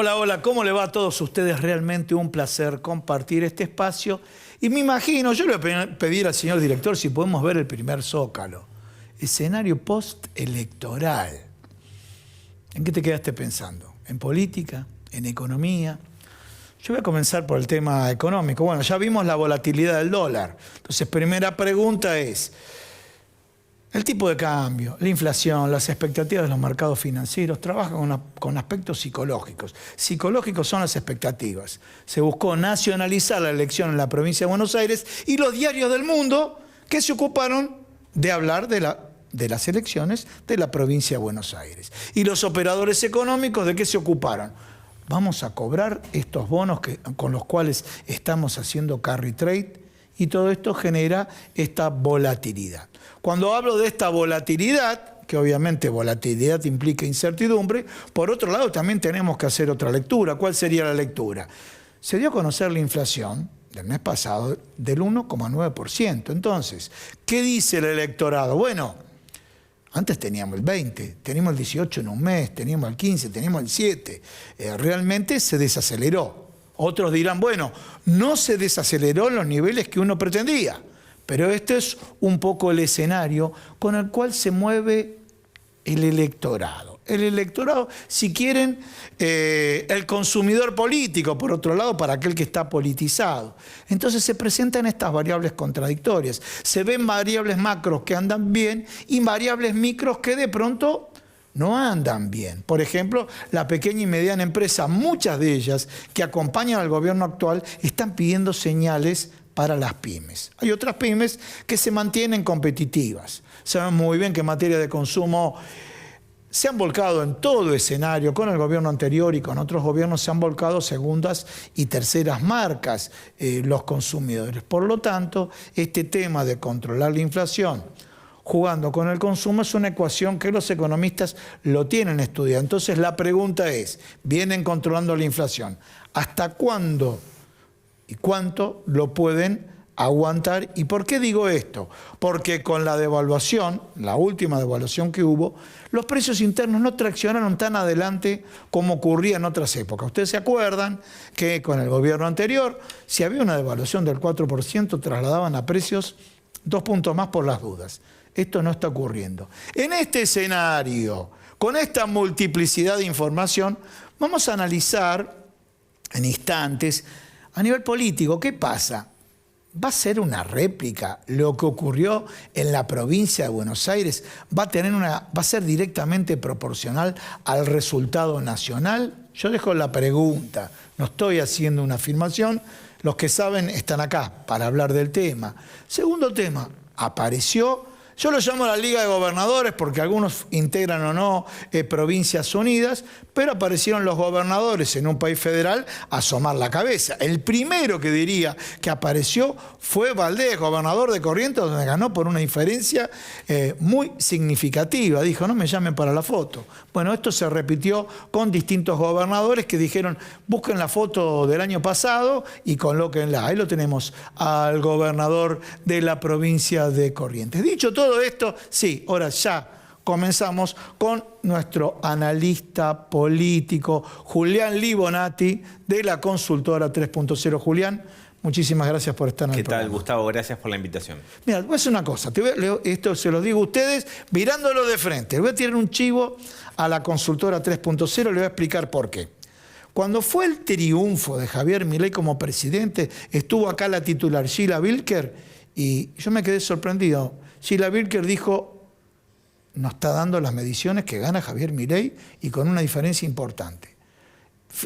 Hola, hola, ¿cómo le va a todos ustedes? Realmente un placer compartir este espacio. Y me imagino, yo le voy a pedir al señor director si podemos ver el primer zócalo. Escenario postelectoral. ¿En qué te quedaste pensando? ¿En política? ¿En economía? Yo voy a comenzar por el tema económico. Bueno, ya vimos la volatilidad del dólar. Entonces, primera pregunta es, el tipo de cambio, la inflación, las expectativas de los mercados financieros trabajan con aspectos psicológicos. Psicológicos son las expectativas. Se buscó nacionalizar la elección en la provincia de Buenos Aires y los diarios del mundo que se ocuparon de hablar de las elecciones de la provincia de Buenos Aires. Y los operadores económicos, ¿de qué se ocuparon? Vamos a cobrar estos bonos con los cuales estamos haciendo carry trade y todo esto genera esta volatilidad. Cuando hablo de esta volatilidad, que obviamente volatilidad implica incertidumbre, por otro lado también tenemos que hacer otra lectura. ¿Cuál sería la lectura? Se dio a conocer la inflación del mes pasado del 1,9%. Entonces, ¿qué dice el electorado? Bueno, antes teníamos el 20, teníamos el 18 en un mes, teníamos el 15, teníamos el 7. Realmente se desaceleró. Otros dirán, bueno, no se desaceleró en los niveles que uno pretendía, pero este es un poco el escenario con el cual se mueve el electorado. El electorado, si quieren, el consumidor político, por otro lado, para aquel que está politizado. Entonces se presentan estas variables contradictorias. Se ven variables macros que andan bien y variables micros que de pronto no andan bien. Por ejemplo, la pequeña y mediana empresa, muchas de ellas que acompañan al gobierno actual, están pidiendo señales para las pymes. Hay otras pymes que se mantienen competitivas. Saben muy bien que en materia de consumo se han volcado en todo escenario, con el gobierno anterior y con otros gobiernos se han volcado segundas y terceras marcas los consumidores. Por lo tanto, este tema de controlar la inflación jugando con el consumo es una ecuación que los economistas lo tienen estudiado. Entonces la pregunta es, vienen controlando la inflación, ¿hasta cuándo y cuánto lo pueden aguantar? ¿Y por qué digo esto? Porque con la devaluación, la última devaluación que hubo, los precios internos no traccionaron tan adelante como ocurría en otras épocas. Ustedes se acuerdan que con el gobierno anterior, si había una devaluación del 4%, trasladaban a precios 2 puntos más por las dudas. Esto no está ocurriendo. En este escenario, con esta multiplicidad de información, vamos a analizar en instantes, a nivel político, ¿qué pasa? ¿Va a ser una réplica lo que ocurrió en la provincia de Buenos Aires? ¿Va a ser directamente proporcional al resultado nacional? Yo dejo la pregunta, no estoy haciendo una afirmación. Los que saben están acá para hablar del tema. Segundo tema, apareció. Yo lo llamo la Liga de Gobernadores porque algunos integran o no Provincias Unidas, pero aparecieron los gobernadores en un país federal a asomar la cabeza. El primero que diría que apareció fue Valdés, gobernador de Corrientes, donde ganó por una diferencia muy significativa. Dijo, no me llamen para la foto. Bueno, esto se repitió con distintos gobernadores que dijeron, busquen la foto del año pasado y colóquenla. Ahí lo tenemos al gobernador de la provincia de Corrientes. Dicho todo esto, sí, ahora ya comenzamos con nuestro analista político, Julián Libonati, de la consultora 3.0. Julián, muchísimas gracias por estar en el programa. ¿Qué tal, Gustavo? Gracias por la invitación. Mira, voy a hacer una cosa, esto se lo digo a ustedes mirándolo de frente. Le voy a tirar un chivo a la consultora 3.0, le voy a explicar por qué. Cuando fue el triunfo de Javier Milei como presidente, estuvo acá la titular Sheila Vilker y yo me quedé sorprendido. Sheila Vilker dijo, nos está dando las mediciones que gana Javier Milei y con una diferencia importante.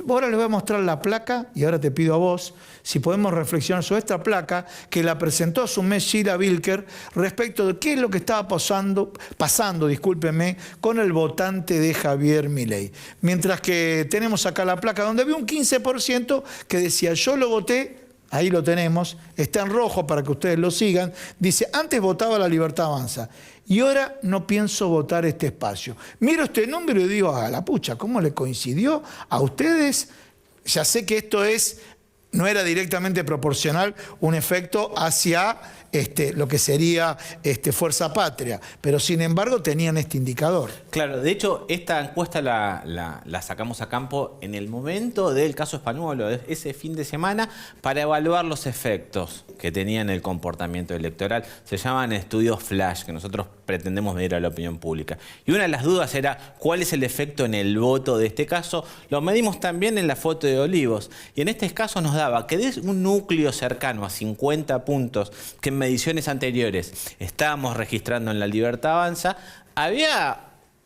Ahora les voy a mostrar la placa y ahora te pido a vos si podemos reflexionar sobre esta placa que la presentó hace un mes Sheila Vilker respecto de qué es lo que estaba pasando, discúlpenme, con el votante de Javier Milei. Mientras que tenemos acá la placa donde había un 15% que decía yo lo voté. Ahí lo tenemos, está en rojo para que ustedes lo sigan. Dice, antes votaba La Libertad Avanza y ahora no pienso votar este espacio. Miro este número y digo, a la pucha, ¿cómo le coincidió a ustedes? Ya sé que esto no era directamente proporcional un efecto hacia lo que sería Fuerza Patria, pero sin embargo tenían este indicador. Claro, de hecho, esta encuesta la sacamos a campo en el momento del caso Spanuolo, ese fin de semana, para evaluar los efectos que tenía en el comportamiento electoral. Se llaman estudios flash, que nosotros pretendemos medir a la opinión pública. Y una de las dudas era cuál es el efecto en el voto de este caso. Lo medimos también en la foto de Olivos. Y en este caso nos daba que de un núcleo cercano a 50 puntos que en mediciones anteriores estábamos registrando en La Libertad Avanza, había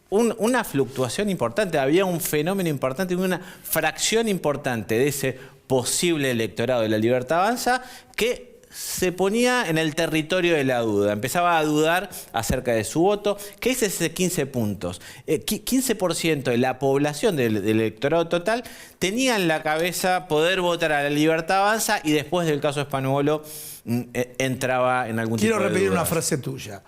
una fluctuación importante, había un fenómeno importante, una fracción importante de ese posible electorado de La Libertad Avanza que se ponía en el territorio de la duda, empezaba a dudar acerca de su voto, que es ese 15 puntos. 15% de la población del electorado total tenía en la cabeza poder votar a La Libertad Avanza y después del caso Spanuolo entraba en algún tipo de duda. Quiero repetir una frase tuya.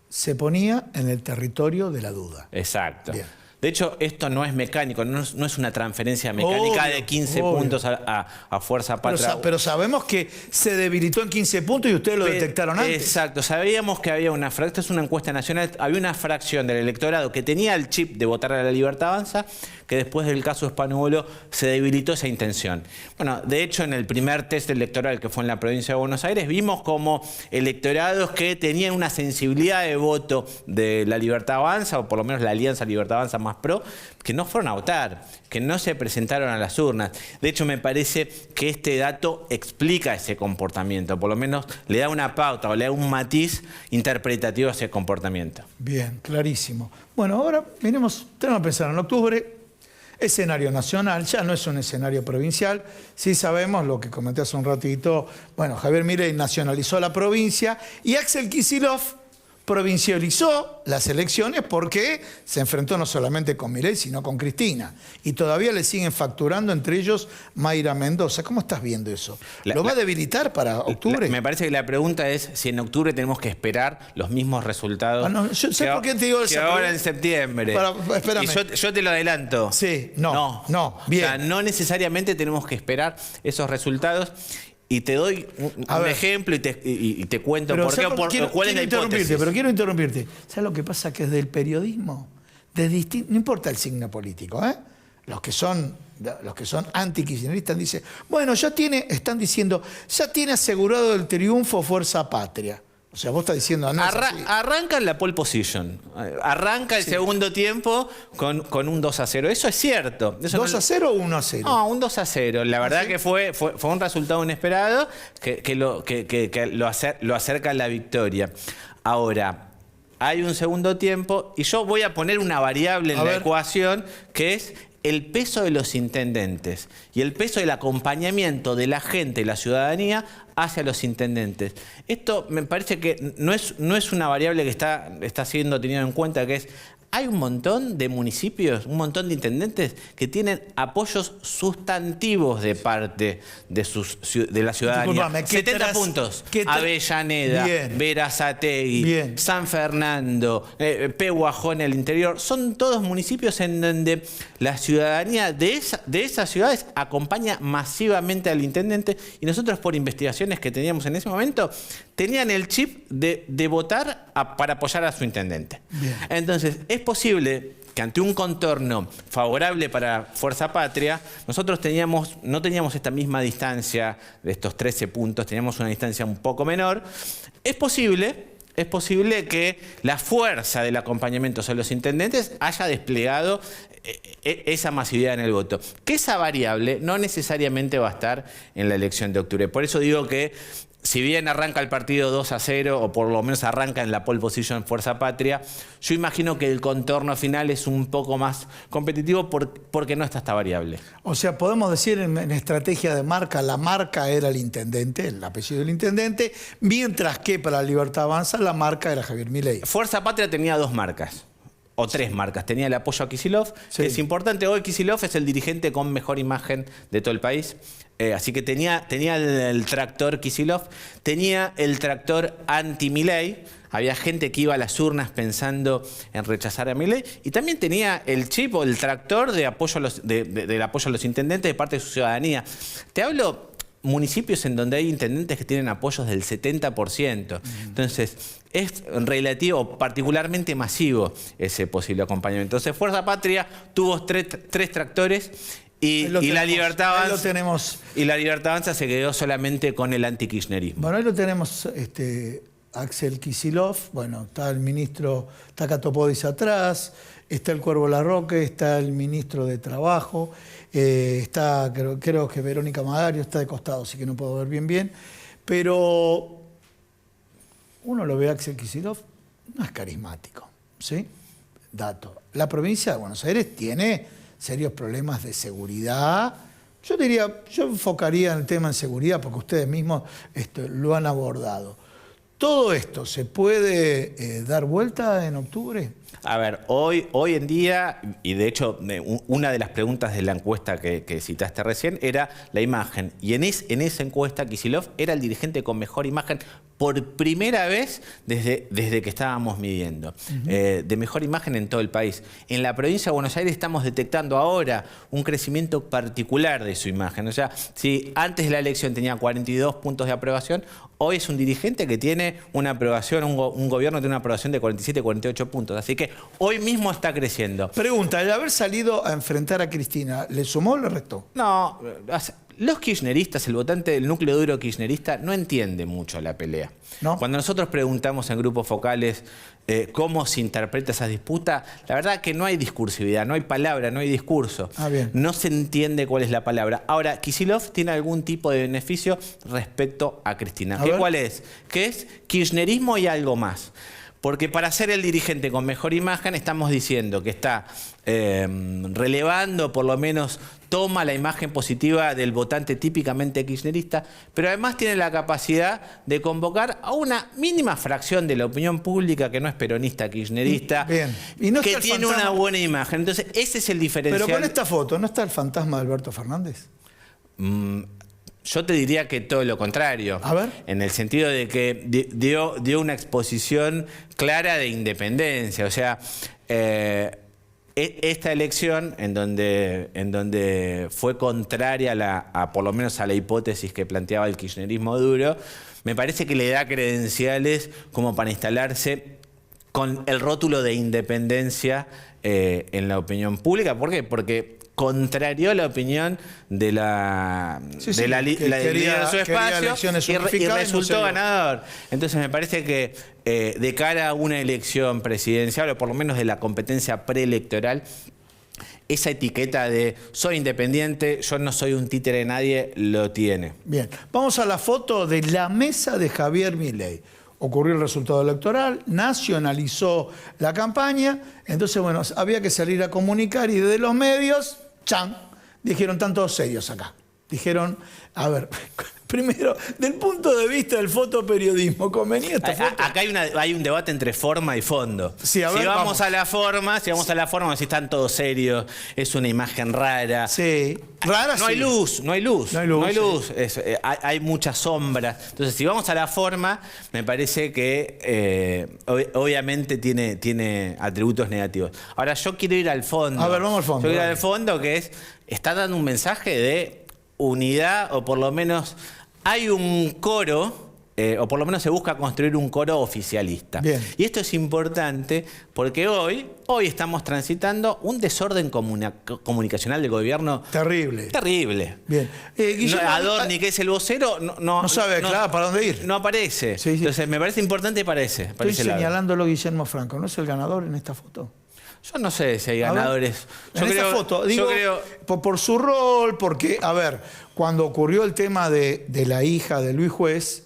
Se ponía en el territorio de la duda. Exacto. Bien. De hecho, esto no es mecánico, no es una transferencia mecánica de 15 puntos a Fuerza Patria. Pero sabemos que se debilitó en 15 puntos y ustedes lo detectaron antes. Exacto, sabíamos que había una fracción, esta es una encuesta nacional, había una fracción del electorado que tenía el chip de votar a La Libertad Avanza, que después del caso Spanuolo se debilitó esa intención. Bueno, de hecho, en el primer test electoral que fue en la provincia de Buenos Aires, vimos como electorados que tenían una sensibilidad de voto de La Libertad Avanza, o por lo menos la Alianza Libertad Avanza más pro, que no fueron a votar, que no se presentaron a las urnas. De hecho, me parece que este dato explica ese comportamiento, por lo menos le da una pauta o le da un matiz interpretativo a ese comportamiento. Bien, clarísimo. Bueno, ahora tenemos que pensar en octubre. Escenario nacional, ya no es un escenario provincial. Sí sabemos lo que comenté hace un ratito. Bueno, Javier Milei nacionalizó la provincia y Axel Kicillof provincializó las elecciones porque se enfrentó no solamente con Milei, sino con Cristina. Y todavía le siguen facturando, entre ellos Mayra Mendoza. ¿Cómo estás viendo eso? ¿Lo va a debilitar para octubre? Me parece que la pregunta es si en octubre tenemos que esperar los mismos resultados yo sé por qué te digo que ahora en septiembre. Espérame. Y yo te lo adelanto. Sí, no, bien. O sea, no necesariamente tenemos que esperar esos resultados. Y te doy un ejemplo y te cuento pero por qué, cuál es la hipótesis. Pero quiero interrumpirte. ¿Sabes lo que pasa? Que desde el periodismo, no importa el signo político, los que son anti-kirchneristas dicen, bueno, están diciendo, ya tiene asegurado el triunfo Fuerza Patria. O sea, vos estás diciendo... Arranca en la pole position. Arranca el segundo tiempo con un 2-0. Eso es cierto. Eso ¿2-0 o 1-0? No, un 2-0. La verdad que fue un resultado inesperado que lo acerca a la victoria. Ahora, hay un segundo tiempo y yo voy a poner una variable en la ecuación que es el peso de los intendentes y el peso del acompañamiento de la gente y la ciudadanía hacia los intendentes. Esto me parece que no es una variable que está siendo tenida en cuenta, que es... Hay un montón de municipios, un montón de intendentes que tienen apoyos sustantivos de parte de la ciudadanía. 70 puntos. Avellaneda, Berazategui, San Fernando, Pehuajó en el interior. Son todos municipios en donde la ciudadanía de esas ciudades acompaña masivamente al intendente y nosotros, por investigaciones que teníamos en ese momento, tenían el chip de votar para apoyar a su intendente. Bien. Entonces, es posible que ante un contorno favorable para Fuerza Patria, nosotros no teníamos esta misma distancia de estos 13 puntos, teníamos una distancia un poco menor. Es posible que la fuerza del acompañamiento a los intendentes haya desplegado esa masividad en el voto. Que esa variable no necesariamente va a estar en la elección de octubre. Por eso digo que si bien arranca el partido 2-0, o por lo menos arranca en la pole position Fuerza Patria, yo imagino que el contorno final es un poco más competitivo porque no está esta variable. O sea, podemos decir en estrategia de marca, la marca era el intendente, el apellido del intendente, mientras que para la Libertad Avanza la marca era Javier Milei. Fuerza Patria tenía dos marcas. O tres marcas. Tenía el apoyo a Kicillof, que es importante. Hoy Kicillof es el dirigente con mejor imagen de todo el país. Así que tenía el tractor Kicillof, tenía el tractor anti-Milei. Había gente que iba a las urnas pensando en rechazar a Milei. Y también tenía el chip o el tractor de apoyo del apoyo a los intendentes de parte de su ciudadanía. Te hablo municipios en donde hay intendentes que tienen apoyos del 70%. Entonces, es relativo, particularmente masivo ese posible acompañamiento. Entonces, Fuerza Patria tuvo tres tractores y la Libertad Avanza se quedó solamente con el antikirchnerismo. Bueno, ahí lo tenemos, Axel Kicillof, bueno, está el ministro, está Catopodis atrás, está el Cuervo Larroque, está el ministro de Trabajo, está, creo que Verónica Magario está de costado, así que no puedo ver bien, pero uno lo ve a Axel Kicillof, no es carismático, ¿sí? Dato. La provincia de Buenos Aires tiene serios problemas de seguridad. Yo enfocaría en el tema de seguridad porque ustedes mismos lo han abordado. ¿Todo esto se puede dar vuelta en octubre? A ver, hoy en día, y de hecho una de las preguntas de la encuesta que citaste recién era la imagen. Y en esa encuesta Kicillof era el dirigente con mejor imagen por primera vez desde que estábamos midiendo. De mejor imagen en todo el país. En la provincia de Buenos Aires estamos detectando ahora un crecimiento particular de su imagen. O sea, si antes de la elección tenía 42 puntos de aprobación, hoy es un dirigente que tiene una aprobación, un gobierno tiene una aprobación de 47, 48 puntos. Así que hoy mismo está creciendo. Pregunta, el haber salido a enfrentar a Cristina, ¿le sumó o le restó? No, los kirchneristas, el votante del núcleo duro kirchnerista, no entiende mucho la pelea. ¿No? Cuando nosotros preguntamos en grupos focales cómo se interpreta esa disputa, la verdad que no hay discursividad, no hay palabra, no hay discurso. Bien. No se entiende cuál es la palabra. Ahora, Kicillof tiene algún tipo de beneficio respecto a Cristina. ¿Cuál es? Que es kirchnerismo y algo más. Porque para ser el dirigente con mejor imagen estamos diciendo que está relevando, por lo menos toma la imagen positiva del votante típicamente kirchnerista, pero además tiene la capacidad de convocar a una mínima fracción de la opinión pública que no es peronista, kirchnerista, y no que tiene una buena imagen. Entonces ese es el diferencial. Pero con esta foto, ¿no está el fantasma de Alberto Fernández? Yo te diría que todo lo contrario. A ver. En el sentido de que dio una exposición clara de independencia. O sea, esta elección en donde fue contraria por lo menos a la hipótesis que planteaba el kirchnerismo duro, me parece que le da credenciales como para instalarse con el rótulo de independencia en la opinión pública. ¿Por qué? Porque contrarió la opinión de la líder de su espacio y resultó ganador. Entonces me parece que de cara a una elección presidencial, o por lo menos de la competencia preelectoral, esa etiqueta de soy independiente, yo no soy un títere de nadie, lo tiene. Bien, vamos a la foto de la mesa de Javier Milei. Ocurrió el resultado electoral, nacionalizó la campaña, entonces, bueno, había que salir a comunicar y desde los medios, ¡chan!, dijeron, están todos serios acá. Dijeron, a ver, primero, del punto de vista del fotoperiodismo, ¿convenía esta foto? Acá hay un debate entre forma y fondo. Sí, a ver, si vamos a la forma, si están todos serios, es una imagen rara. Sí, rara no sí. Hay luz, no hay luz. No hay luz. Sí. Hay muchas sombras. Entonces, si vamos a la forma, me parece que obviamente tiene atributos negativos. Ahora, yo quiero ir al fondo. A ver, vamos al fondo. Yo quiero ir al fondo, que está dando un mensaje de unidad, o por lo menos hay un coro, o por lo menos se busca construir un coro oficialista. Bien. Y esto es importante porque hoy estamos transitando un desorden comunicacional del gobierno terrible. Terrible. Bien. Adorni, que es el vocero, no sabe, claro, para dónde ir. No aparece. Sí. Entonces me parece importante para ese. Estoy señalándolo Guillermo Franco, ¿no es el ganador en esta foto? Yo no sé si hay ganadores. En esa foto, digo, por su rol, porque, a ver, cuando ocurrió el tema de la hija de Luis Juez,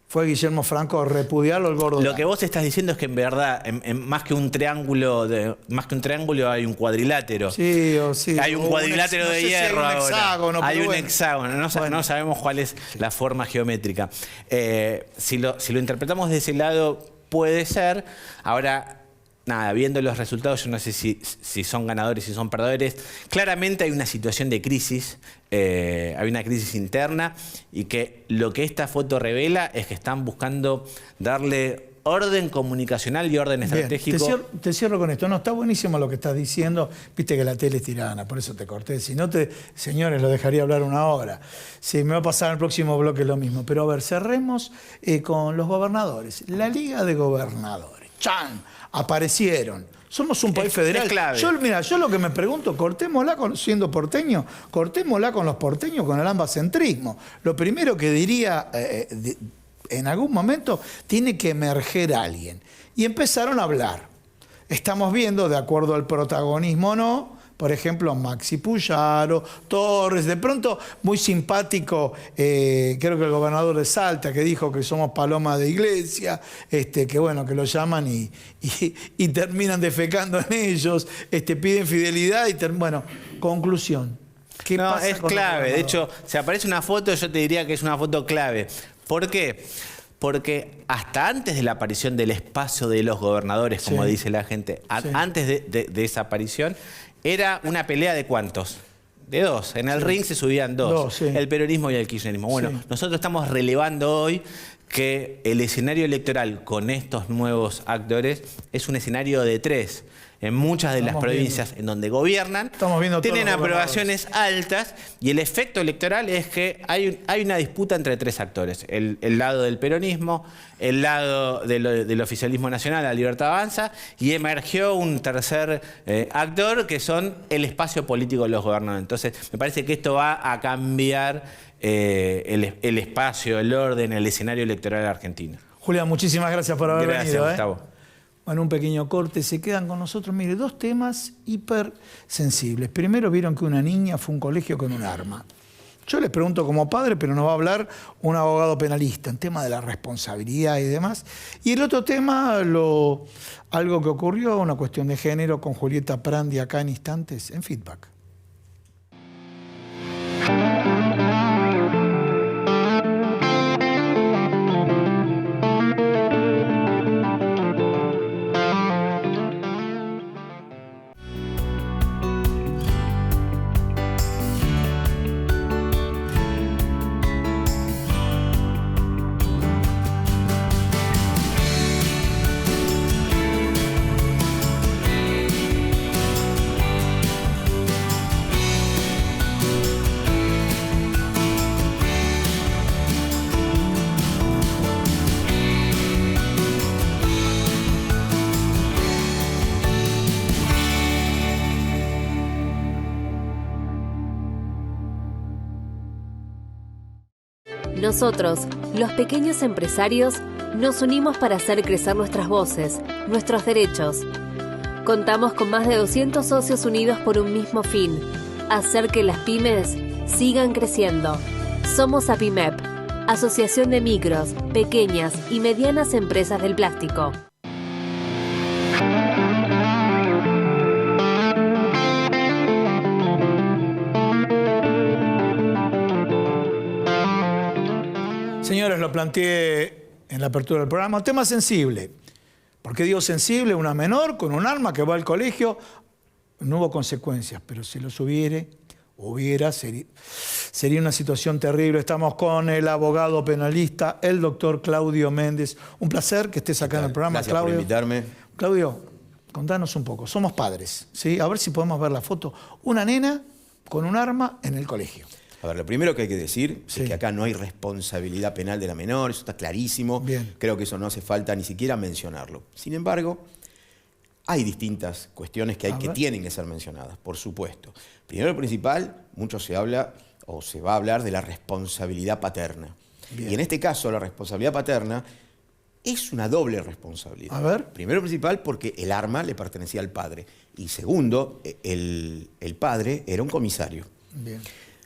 fue Guillermo Franco a repudiarlo el gordo. Lo que vos estás diciendo es que en verdad, más que un triángulo hay un cuadrilátero. Sí. Hay un cuadrilátero de hierro ahora. Hexágono, hay un hexágono. No sabemos cuál es la forma geométrica. Si lo interpretamos de ese lado, puede ser. Ahora, nada, viendo los resultados, yo no sé si son ganadores, si son perdedores. Claramente hay una situación de crisis, hay una crisis interna, y que lo que esta foto revela es que están buscando darle orden comunicacional y orden Bien, estratégico. te cierro con esto. No, está buenísimo lo que estás diciendo. Viste que la tele es tirana, por eso te corté. Si no, señores, lo dejaría hablar una hora. Sí, me va a pasar en el próximo bloque lo mismo. Pero a ver, cerremos con los gobernadores. La Liga de Gobernadores. ¡Chan! Aparecieron. Somos un país federal. Es clave. Yo lo que me pregunto, cortémosla siendo porteño, cortémosla con los porteños con el ambacentrismo. Lo primero que diría, en algún momento, tiene que emerger alguien. Y empezaron a hablar. Estamos viendo, de acuerdo al protagonismo o no, por ejemplo, Maxi Puyaro, Torres, de pronto muy simpático, creo que el gobernador de Salta, que dijo que somos paloma de iglesia, que bueno, que lo llaman y terminan defecando en ellos, piden fidelidad y bueno, conclusión. ¿Qué No, pasa es con clave. De hecho, si aparece una foto, yo te diría que es una foto clave. ¿Por qué? Porque hasta antes de la aparición del espacio de los gobernadores, como Sí. dice la gente, Sí. antes de esa aparición, era una pelea de ¿cuántos? De dos. En el ring se subían dos. Sí. El peronismo y el kirchnerismo. Bueno, Sí. nosotros estamos relevando hoy que el escenario electoral con estos nuevos actores es un escenario de tres. En muchas de las Estamos provincias en donde gobiernan, Estamos viendo todos tienen los aprobaciones altas y el efecto electoral es que hay una disputa entre tres actores. El lado del peronismo, el lado del oficialismo nacional, la Libertad Avanza, y emergió un tercer actor que son el espacio político de los gobernantes. Entonces, me parece que esto va a cambiar el espacio, el orden, el escenario electoral argentino. Julián, muchísimas gracias por haber Gracias, venido. Gustavo. Bueno, un pequeño corte, se quedan con nosotros. Mire, dos temas hiper sensibles. Primero, vieron que una niña fue a un colegio con un arma. Yo les pregunto como padre, pero nos va a hablar un abogado penalista, en tema de la responsabilidad y demás. Y el otro tema, algo que ocurrió, una cuestión de género, con Julieta Prandi acá en instantes, en Feedback. Nosotros, los pequeños empresarios, nos unimos para hacer crecer nuestras voces, nuestros derechos. Contamos con más de 200 socios unidos por un mismo fin: hacer que las pymes sigan creciendo. Somos APIMEP, Asociación de Micros, Pequeñas y Medianas Empresas del Plástico. Señores, lo planteé en la apertura del programa, un tema sensible. ¿Por qué digo sensible? Una menor con un arma que va al colegio, no hubo consecuencias, pero si los hubiera, sería una situación terrible. Estamos con el abogado penalista, el doctor Claudio Méndez. Un placer que estés acá en el programa, Gracias Claudio. por invitarme. Claudio, contanos un poco. Somos padres, ¿sí? A ver si podemos ver la foto. Una nena con un arma en el colegio. A ver, lo primero que hay que decir Sí. es que acá no hay responsabilidad penal de la menor, eso está clarísimo. Bien. Creo que eso no hace falta ni siquiera mencionarlo. Sin embargo, hay distintas cuestiones que tienen que ser mencionadas, por supuesto. Primero y principal, mucho se habla o se va a hablar de la responsabilidad paterna. Bien. Y en este caso, la responsabilidad paterna es una doble responsabilidad. A ver. Primero y principal porque el arma le pertenecía al padre. Y segundo, el padre era un comisario. Bien.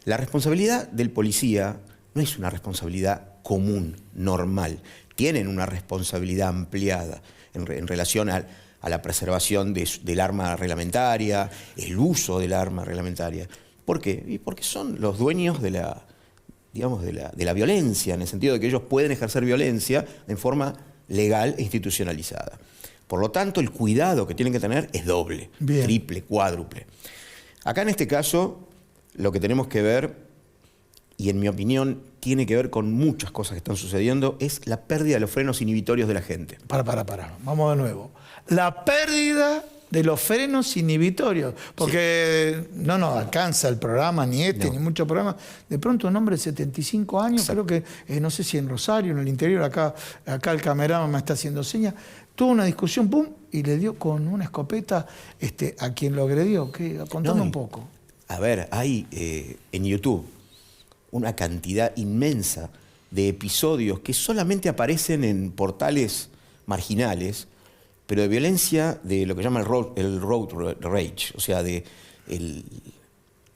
La responsabilidad del policía no es una responsabilidad común, normal. Tienen una responsabilidad ampliada en relación a la preservación del arma reglamentaria, el uso del arma reglamentaria. ¿Por qué? Y porque son los dueños de la violencia, en el sentido de que ellos pueden ejercer violencia en forma legal e institucionalizada. Por lo tanto, el cuidado que tienen que tener es doble, Bien. triple, cuádruple. Acá en este caso, lo que tenemos que ver, y en mi opinión tiene que ver con muchas cosas que están sucediendo, es la pérdida de los frenos inhibitorios de la gente. Para. Vamos de nuevo. La pérdida de los frenos inhibitorios. Porque no nos alcanza el programa, ni ni muchos programas. De pronto un hombre de 75 años, creo que, no sé si en Rosario, en el interior, acá el cameraman me está haciendo señas, tuvo una discusión, pum, y le dio con una escopeta a quien lo agredió. Contame un poco. A ver, hay en YouTube una cantidad inmensa de episodios que solamente aparecen en portales marginales, pero de violencia de lo que llama el road rage, o sea, de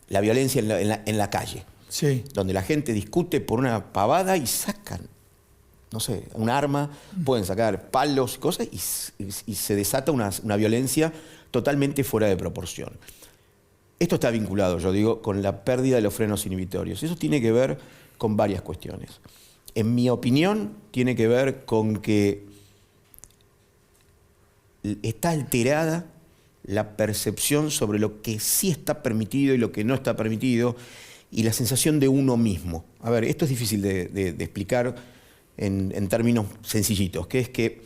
la violencia en la calle, sí, donde la gente discute por una pavada y sacan, no sé, un arma, pueden sacar palos y cosas, y se desata una violencia totalmente fuera de proporción. Esto está vinculado, yo digo, con la pérdida de los frenos inhibitorios. Eso tiene que ver con varias cuestiones. En mi opinión, tiene que ver con que está alterada la percepción sobre lo que sí está permitido y lo que no está permitido, y la sensación de uno mismo. A ver, esto es difícil de explicar en términos sencillitos, que es que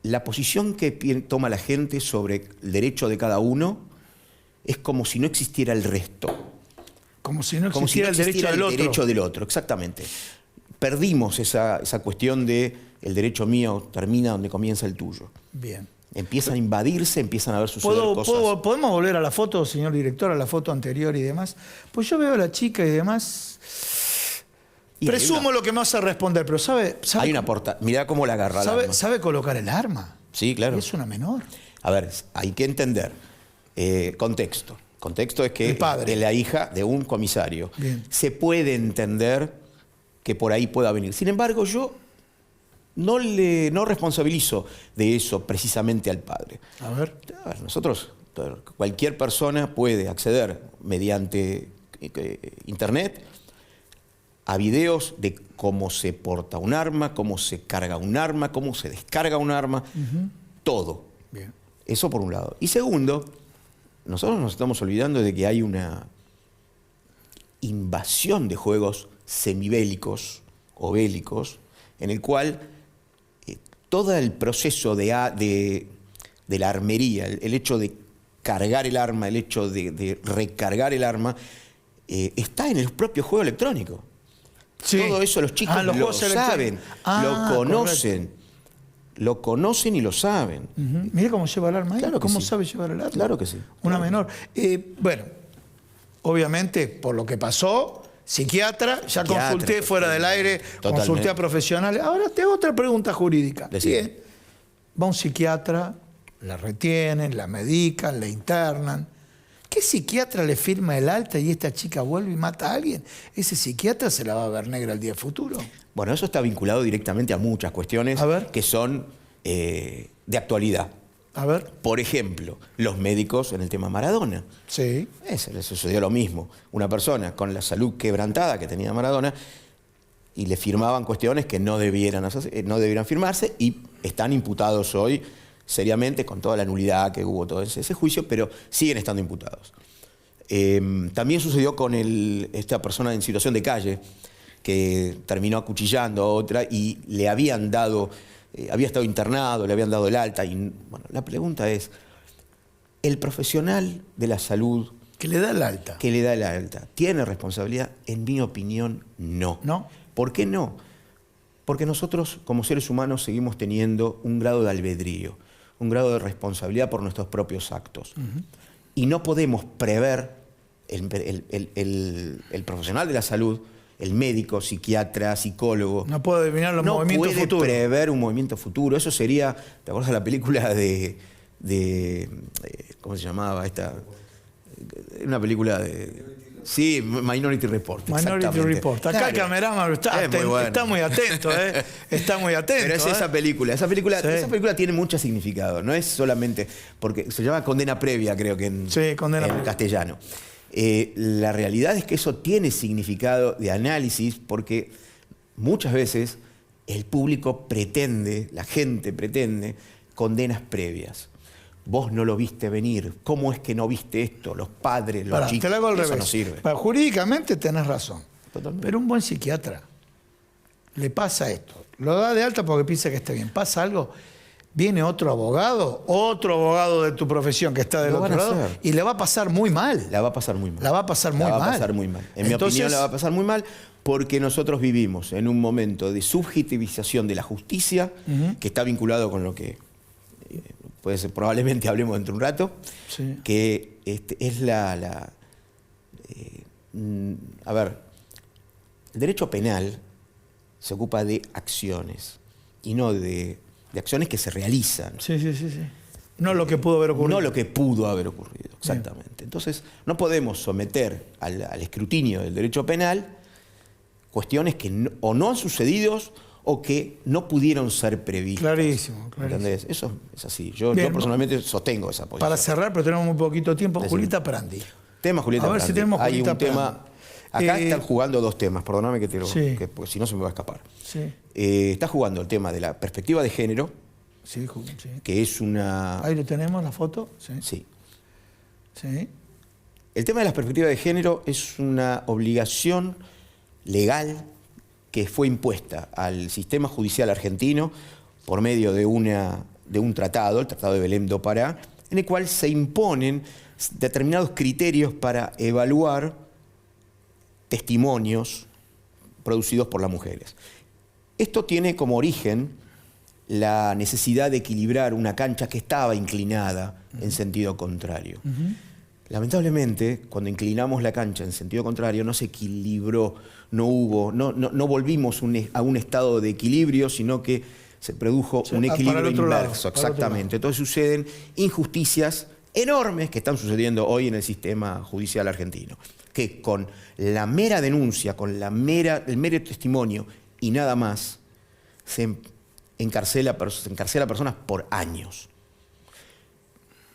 la posición que toma la gente sobre el derecho de cada uno es como si no existiera el resto. Como si no existiera el derecho del otro. Exactamente. Perdimos esa cuestión de el derecho mío termina donde comienza el tuyo. Bien. Empiezan a invadirse, empiezan a ver suceder cosas. ¿Podemos volver a la foto, señor director, a la foto anterior y demás? Pues yo veo a la chica y demás. Presumo lo que me vas a responder, pero ¿sabe hay una mirá cómo la agarra. ¿Sabe colocar el arma? Sí, claro. Es una menor. A ver, hay que entender. Contexto. Contexto es que el padre de la hija de un comisario. Bien. Se puede entender que por ahí pueda venir. Sin embargo, yo no responsabilizo de eso precisamente al padre. A ver, nosotros, cualquier persona puede acceder mediante internet a videos de cómo se porta un arma, cómo se carga un arma, cómo se descarga un arma, todo. bien. Eso por un lado. Y segundo, nosotros nos estamos olvidando de que hay una invasión de juegos semibélicos o bélicos, en el cual todo el proceso de la armería, el hecho de cargar el arma, el hecho de recargar el arma, está en el propio juego electrónico. Sí. Todo eso los chicos lo saben, lo conocen. Correcto. Lo conocen y lo saben. Mira cómo lleva el arma ahí. Claro que ¿Cómo sí. sabe llevar el arma? Claro que sí. Una claro. menor. Bueno, obviamente, por lo que pasó, psiquiatra, ya consulté fuera del aire, totalmente. Consulté a profesionales. Ahora te hago otra pregunta jurídica. Bien. Va un psiquiatra, la retienen, la medican, la internan. ¿Qué psiquiatra le firma el alta y esta chica vuelve y mata a alguien? ¿Ese psiquiatra se la va a ver negra el día futuro? Bueno, eso está vinculado directamente a muchas cuestiones que son de actualidad. A ver. Por ejemplo, los médicos en el tema Maradona. Sí. Le sucedió lo mismo. Una persona con la salud quebrantada que tenía Maradona y le firmaban cuestiones que no debieran firmarse, y están imputados hoy seriamente con toda la nulidad que hubo todo ese juicio, pero siguen estando imputados. También sucedió con esta persona en situación de calle que terminó acuchillando a otra y le habían dado, había estado internado, le habían dado el alta. Y bueno, la pregunta es, ¿el profesional de la salud que le da el alta tiene responsabilidad? En mi opinión, no. ¿No? ¿Por qué no? Porque nosotros, como seres humanos, seguimos teniendo un grado de albedrío, un grado de responsabilidad por nuestros propios actos. Y no podemos prever, el profesional de la salud, el médico, psiquiatra, psicólogo, no puede adivinar los movimientos futuros. No puede prever un movimiento futuro. Eso sería, ¿te acuerdas de la película de ¿cómo se llamaba esta? Una película de... Sí, Minority Report. Minority Report. Acá el cameraman está muy atento, ¿eh? Está muy atento. Pero es esa película. Esa película tiene mucho significado. No es solamente... Porque se llama Condena Previa, creo que en castellano. La realidad es que eso tiene significado de análisis, porque muchas veces el público pretende, la gente pretende, condenas previas. Vos no lo viste venir. ¿Cómo es que no viste esto? Los padres, los chicos. Te lo hago al eso revés. no sirve. Jurídicamente tenés razón. Totalmente. Pero un buen psiquiatra le pasa esto. Lo da de alta porque piensa que está bien. Pasa algo, viene otro abogado de tu profesión que está del Lo van otro a lado hacer. y le va a pasar muy mal. La va a pasar muy mal. La va a pasar muy La va mal. a pasar muy mal. En mi Entonces, opinión, la va a pasar muy mal porque nosotros vivimos en un momento de subjetivización de la justicia que está vinculado con lo que puede ser, probablemente hablemos dentro de un rato, Sí. que es a ver, el derecho penal se ocupa de acciones y no de acciones que se realizan. Sí. No lo que pudo haber ocurrido. No lo que pudo haber ocurrido, exactamente. Entonces, no podemos someter al escrutinio del derecho penal cuestiones que o no han sucedido o que no pudieron ser previstas. Clarísimo. ¿Entendés? Eso es así. Yo Bien, personalmente sostengo esa posición. Para cerrar, pero tenemos muy poquito tiempo, Decime. Julieta Prandi. Tema Julieta A ver si Prandi. tenemos Hay Julieta un tema. Prandi. Acá están jugando dos temas, perdóname que te lo. Sí. Porque si no se me va a escapar. Sí. Está jugando el tema de la perspectiva de género, Sí. que es una. Ahí lo tenemos, la foto. Sí. Sí. El tema de la perspectiva de género es una obligación legal que fue impuesta al sistema judicial argentino por medio de un tratado, el Tratado de Belém do Pará, en el cual se imponen determinados criterios para evaluar testimonios producidos por las mujeres. Esto tiene como origen la necesidad de equilibrar una cancha que estaba inclinada en sentido contrario. Lamentablemente, cuando inclinamos la cancha en sentido contrario, no se equilibró, no volvimos a un estado de equilibrio, sino que se produjo un equilibrio inverso. Exactamente. Entonces suceden injusticias enormes que están sucediendo hoy en el sistema judicial argentino, que con la mera denuncia, con el mero testimonio y nada más, se encarcela a personas por años.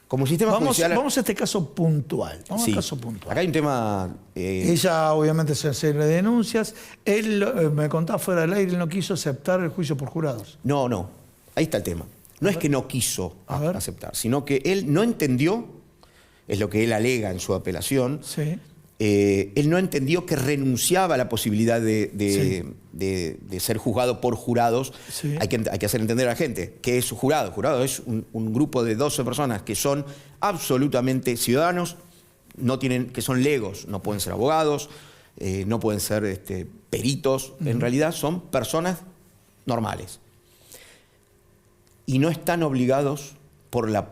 Como sistema judicial... Vamos a este caso puntual. Vamos Sí. al caso puntual. Acá hay un tema... Ella obviamente se hace denuncias. Él, me contaba fuera del aire, él no quiso aceptar el juicio por jurados. No. Ahí está el tema. No es que no quiso A ver. aceptar, sino que él no entendió, es lo que él alega en su apelación, Sí. él no entendió que renunciaba a la posibilidad de ser juzgado por jurados. Sí. Hay que hacer entender a la gente que es jurado. Jurado es un grupo de 12 personas que son absolutamente ciudadanos, que son legos, no pueden ser abogados, no pueden ser peritos, en realidad son personas normales. Y no están obligados por la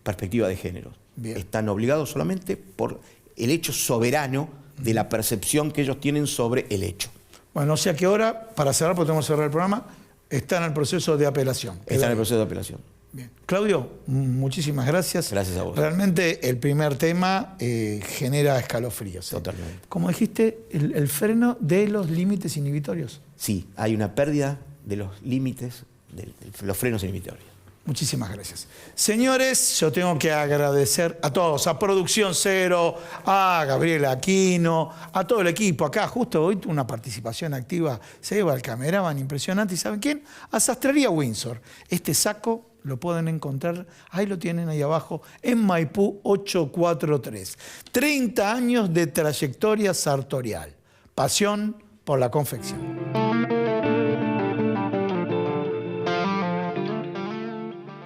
perspectiva de género. Bien. Están obligados solamente por el hecho soberano de la percepción que ellos tienen sobre el hecho. Bueno, o sea que ahora, para cerrar, porque tenemos que cerrar el programa, está en el proceso de apelación. Está en el proceso de apelación. Bien. Claudio, muchísimas gracias. Gracias a vos. Realmente el primer tema genera escalofríos. Totalmente. Como dijiste, el freno de los límites inhibitorios. Sí, hay una pérdida de los límites, de los frenos inhibitorios. Muchísimas gracias. Señores, yo tengo que agradecer a todos, a Producción Cero, a Gabriel Aquino, a todo el equipo. Acá justo hoy tuvo una participación activa, Seba, el cameraman, impresionante. ¿Y saben quién? A Sastrería Windsor. Este saco lo pueden encontrar, ahí lo tienen ahí abajo, en Maipú 843. 30 años de trayectoria sartorial. Pasión por la confección.